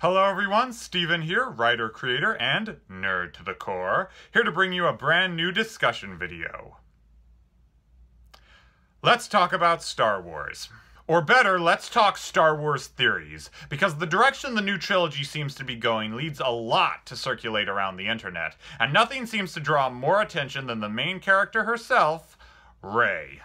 Hello everyone, Steven here, writer, creator, and nerd to the core, here to bring you a brand new discussion video. Let's talk about Star Wars. Or better, let's talk Star Wars theories, because the direction the new trilogy seems to be going leads a lot to circulate around the internet, and nothing seems to draw more attention than the main character herself, Rey.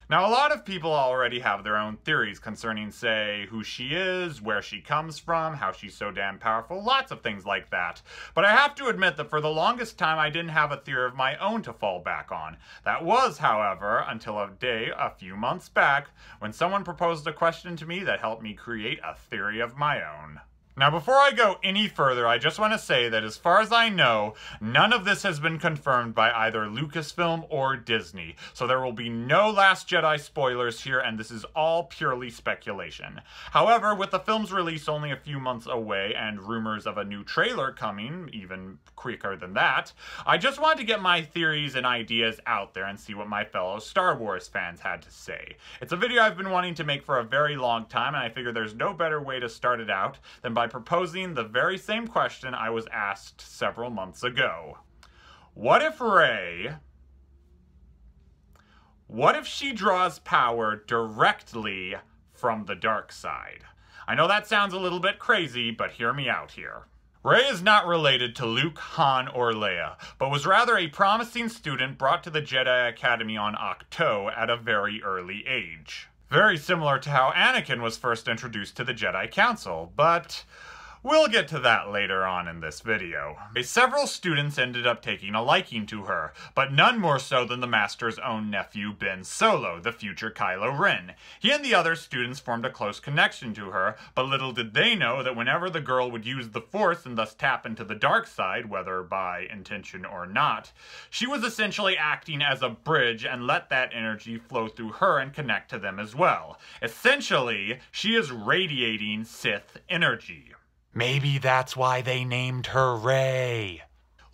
Now, a lot of people already have their own theories concerning, say, who she is, where she comes from, how she's so damn powerful, lots of things like that. But I have to admit that for the longest time I didn't have a theory of my own to fall back on. That was, however, until a few months back, when someone proposed a question to me that helped me create a theory of my own. Now, before I go any further, I just want to say that as far as I know, none of this has been confirmed by either Lucasfilm or Disney, so there will be no Last Jedi spoilers here, and this is all purely speculation. However, with the film's release only a few months away, and rumors of a new trailer coming, even quicker than that, I just wanted to get my theories and ideas out there and see what my fellow Star Wars fans had to say. It's a video I've been wanting to make for a very long time, and I figure there's no better way to start it out than by proposing the very same question I was asked several months ago. What if she draws power directly from the dark side? I know that sounds a little bit crazy, but hear me out here. Rey is not related to Luke, Han, or Leia, but was rather a promising student brought to the Jedi Academy on Ahch-To at a very early age. Very similar to how Anakin was first introduced to the Jedi Council, but we'll get to that later on in this video. Several students ended up taking a liking to her, but none more so than the Master's own nephew, Ben Solo, the future Kylo Ren. He and the other students formed a close connection to her, but little did they know that whenever the girl would use the Force and thus tap into the dark side, whether by intention or not, she was essentially acting as a bridge and let that energy flow through her and connect to them as well. Essentially, she is radiating Sith energy. Maybe that's why they named her Rey.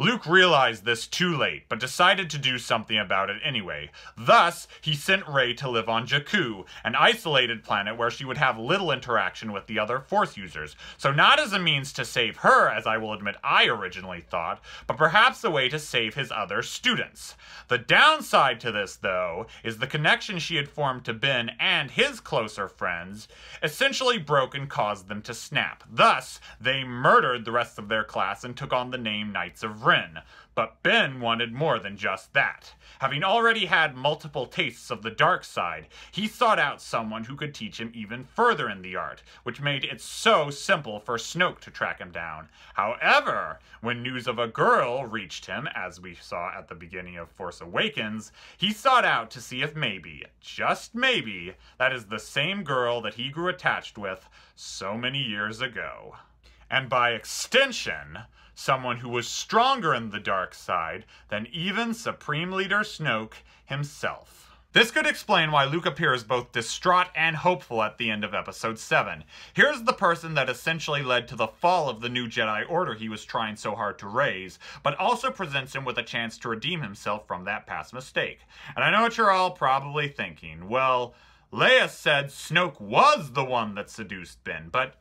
Luke realized this too late, but decided to do something about it anyway. Thus, he sent Rey to live on Jakku, an isolated planet where she would have little interaction with the other Force users. So not as a means to save her, as I will admit I originally thought, but perhaps a way to save his other students. The downside to this, though, is the connection she had formed to Ben and his closer friends essentially broke and caused them to snap. Thus, they murdered the rest of their class and took on the name Knights of Ren. But Ben wanted more than just that. Having already had multiple tastes of the dark side, he sought out someone who could teach him even further in the art, which made it so simple for Snoke to track him down. However, when news of a girl reached him, as we saw at the beginning of Force Awakens, he sought out to see if maybe, just maybe, that is the same girl that he grew attached with so many years ago. And by extension, someone who was stronger in the dark side than even Supreme Leader Snoke himself. This could explain why Luke appears both distraught and hopeful at the end of Episode 7. Here's the person that essentially led to the fall of the new Jedi Order he was trying so hard to raise, but also presents him with a chance to redeem himself from that past mistake. And I know what you're all probably thinking. Well, Leia said Snoke was the one that seduced Ben, but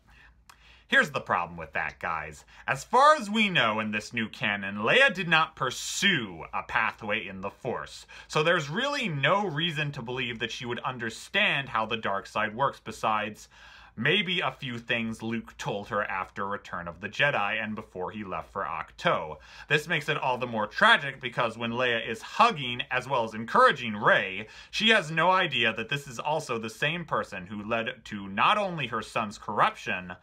here's the problem with that, guys. As far as we know in this new canon, Leia did not pursue a pathway in the Force. So there's really no reason to believe that she would understand how the dark side works besides maybe a few things Luke told her after Return of the Jedi and before he left for Ahch-To. This makes it all the more tragic because when Leia is hugging as well as encouraging Rey, she has no idea that this is also the same person who led to not only her son's corruption,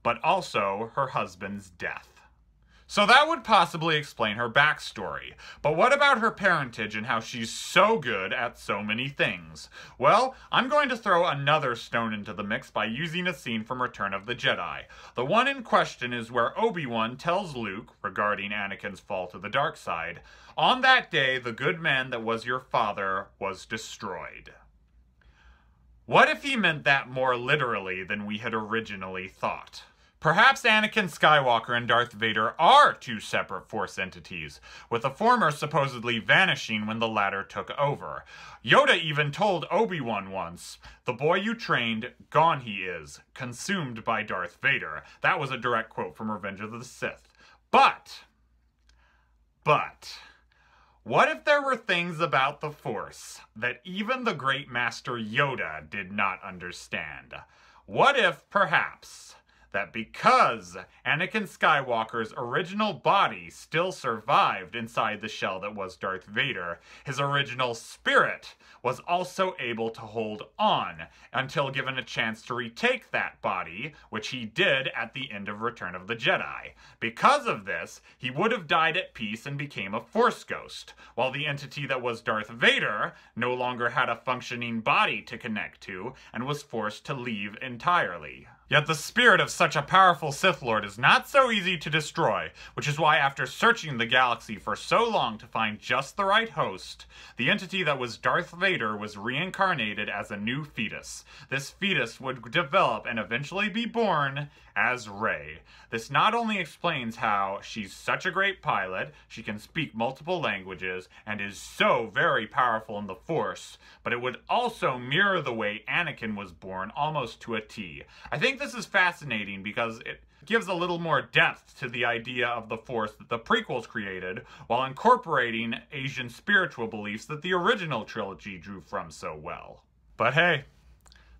but also her husband's death. So that would possibly explain her backstory. But what about her parentage and how she's so good at so many things? Well, I'm going to throw another stone into the mix by using a scene from Return of the Jedi. The one in question is where Obi-Wan tells Luke, regarding Anakin's fall to the dark side, "On that day, the good man that was your father was destroyed." What if he meant that more literally than we had originally thought? Perhaps Anakin Skywalker and Darth Vader are two separate Force entities, with the former supposedly vanishing when the latter took over. Yoda even told Obi-Wan once, "The boy you trained, gone he is, consumed by Darth Vader." That was a direct quote from Revenge of the Sith. But, what if there were things about the Force that even the great Master Yoda did not understand? What if, perhaps, that because Anakin Skywalker's original body still survived inside the shell that was Darth Vader, his original spirit was also able to hold on until given a chance to retake that body, which he did at the end of Return of the Jedi. Because of this, he would have died at peace and became a Force ghost, while the entity that was Darth Vader no longer had a functioning body to connect to and was forced to leave entirely. Yet the spirit of such a powerful Sith Lord is not so easy to destroy, which is why after searching the galaxy for so long to find just the right host, the entity that was Darth Vader was reincarnated as a new fetus. This fetus would develop and eventually be born as Rey. This not only explains how she's such a great pilot, she can speak multiple languages, and is so very powerful in the Force, but it would also mirror the way Anakin was born almost to a T. I think this is fascinating because it gives a little more depth to the idea of the Force that the prequels created, while incorporating Asian spiritual beliefs that the original trilogy drew from so well. But hey,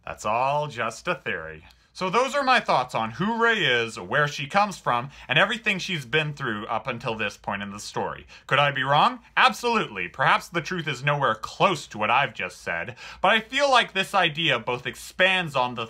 that's all just a theory. So those are my thoughts on who Rey is, where she comes from, and everything she's been through up until this point in the story. Could I be wrong? Absolutely. Perhaps the truth is nowhere close to what I've just said, but I feel like this idea both expands on the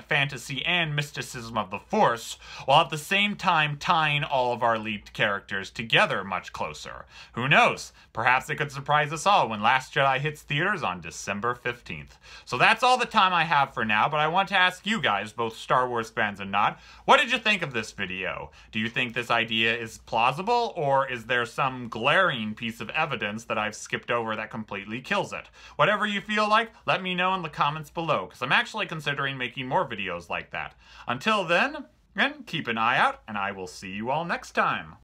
fantasy and mysticism of the Force, while at the same time tying all of our lead characters together much closer. Who knows? Perhaps it could surprise us all when Last Jedi hits theaters on December 15th. So that's all the time I have for now, but I want to ask you guys, both Star Wars fans and not, what did you think of this video? Do you think this idea is plausible, or is there some glaring piece of evidence that I've skipped over that completely kills it? Whatever you feel like, let me know in the comments below, because I'm actually considering making more videos like that. Until then, keep an eye out, and I will see you all next time.